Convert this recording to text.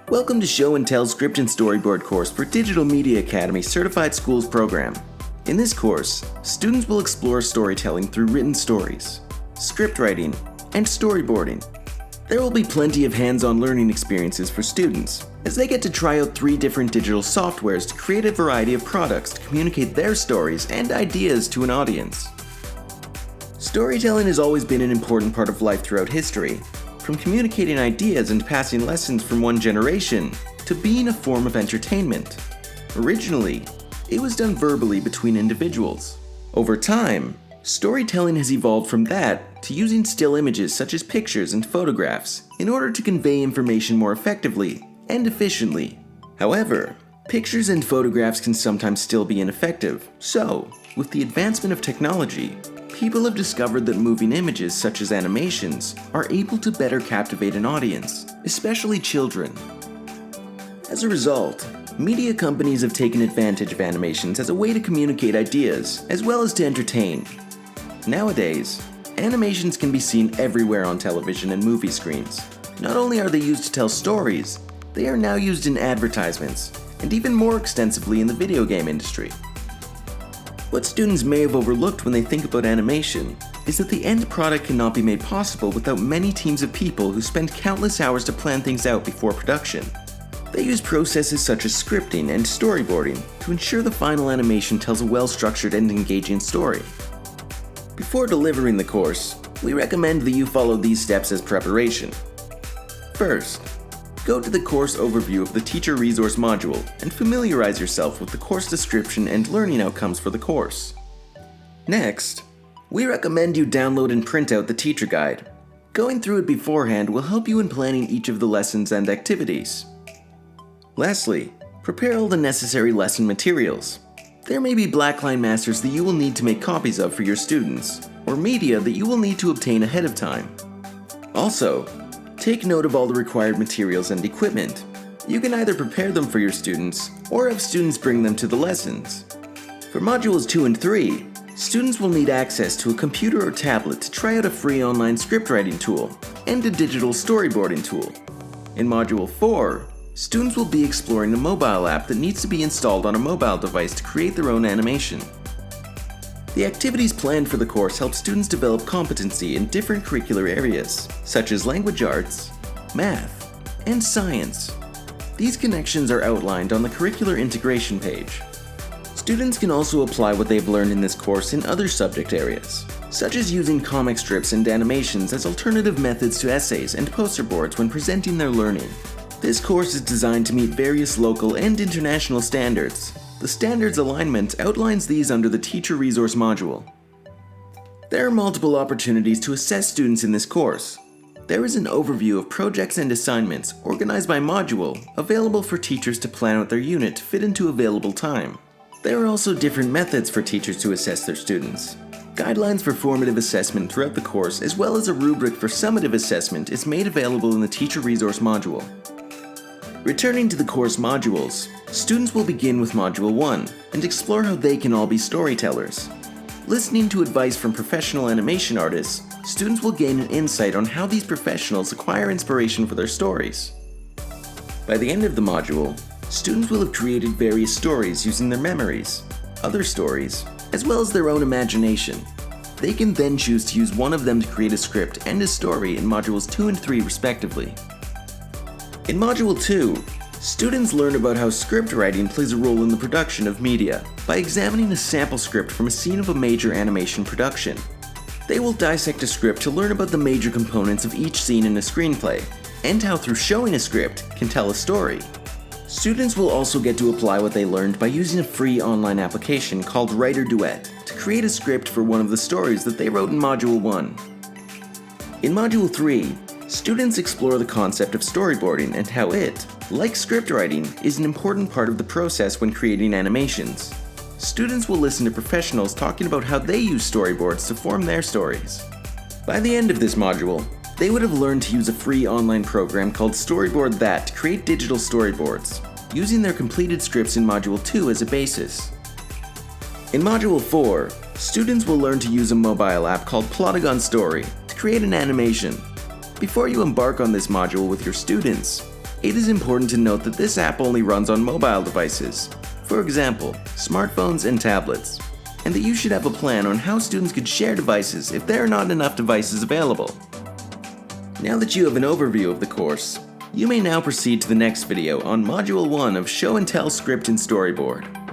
Welcome to Show and Tell Script and Storyboard course for Digital Media Academy Certified Schools program. In this course, students will explore storytelling through written stories, script writing, and storyboarding. There will be plenty of hands-on learning experiences for students, as they get to try out 3 different digital softwares to create a variety of products to communicate their stories and ideas to an audience. Storytelling has always been an important part of life throughout history, from communicating ideas and passing lessons from one generation to being a form of entertainment. Originally, it was done verbally between individuals. Over time, storytelling has evolved from that to using still images such as pictures and photographs in order to convey information more effectively and efficiently. However, pictures and photographs can sometimes still be ineffective, so, with the advancement of technology, people have discovered that moving images such as animations are able to better captivate an audience, especially children. As a result, media companies have taken advantage of animations as a way to communicate ideas as well as to entertain. Nowadays, animations can be seen everywhere on television and movie screens. Not only are they used to tell stories, they are now used in advertisements, and even more extensively in the video game industry. What students may have overlooked when they think about animation is that the end product cannot be made possible without many teams of people who spend countless hours to plan things out before production. They use processes such as scripting and storyboarding to ensure the final animation tells a well-structured and engaging story. Before delivering the course, we recommend that you follow these steps as preparation. First, go to the course overview of the Teacher Resource module and familiarize yourself with the course description and learning outcomes for the course. Next, we recommend you download and print out the teacher guide. Going through it beforehand will help you in planning each of the lessons and activities. Lastly, prepare all the necessary lesson materials. There may be blackline masters that you will need to make copies of for your students, or media that you will need to obtain ahead of time. Also, take note of all the required materials and equipment. You can either prepare them for your students, or have students bring them to the lessons. For Modules 2 and 3, students will need access to a computer or tablet to try out a free online script writing tool, and a digital storyboarding tool. In Module 4, students will be exploring a mobile app that needs to be installed on a mobile device to create their own animation. The activities planned for the course help students develop competency in different curricular areas, such as language arts, math, and science. These connections are outlined on the curricular integration page. Students can also apply what they've learned in this course in other subject areas, such as using comic strips and animations as alternative methods to essays and poster boards when presenting their learning. This course is designed to meet various local and international standards. The standards alignment outlines these under the Teacher Resource module. There are multiple opportunities to assess students in this course. There is an overview of projects and assignments organized by module available for teachers to plan out their unit to fit into available time. There are also different methods for teachers to assess their students. Guidelines for formative assessment throughout the course as well as a rubric for summative assessment is made available in the Teacher Resource module. Returning to the course modules, students will begin with Module 1 and explore how they can all be storytellers. Listening to advice from professional animation artists, students will gain an insight on how these professionals acquire inspiration for their stories. By the end of the module, students will have created various stories using their memories, other stories, as well as their own imagination. They can then choose to use one of them to create a script and a story in Modules 2 and 3 respectively. In Module 2, students learn about how script writing plays a role in the production of media by examining a sample script from a scene of a major animation production. They will dissect a script to learn about the major components of each scene in a screenplay, and how through showing a script can tell a story. Students will also get to apply what they learned by using a free online application called Writer Duet to create a script for one of the stories that they wrote in Module 1. In Module 3, students explore the concept of storyboarding and how it, like script writing, is an important part of the process when creating animations. Students will listen to professionals talking about how they use storyboards to form their stories. By the end of this module, they would have learned to use a free online program called Storyboard to create digital storyboards, using their completed scripts in Module 2 as a basis. In Module 4, students will learn to use a mobile app called Plotagon Story to create an animation. Before you embark on this module with your students, It is important to note that this app only runs on mobile devices, for example, smartphones and tablets, and that you should have a plan on how students could share devices if there are not enough devices available. Now that you have an overview of the course, you may now proceed to the next video on Module 1 of Show and Tell Script in Storyboard.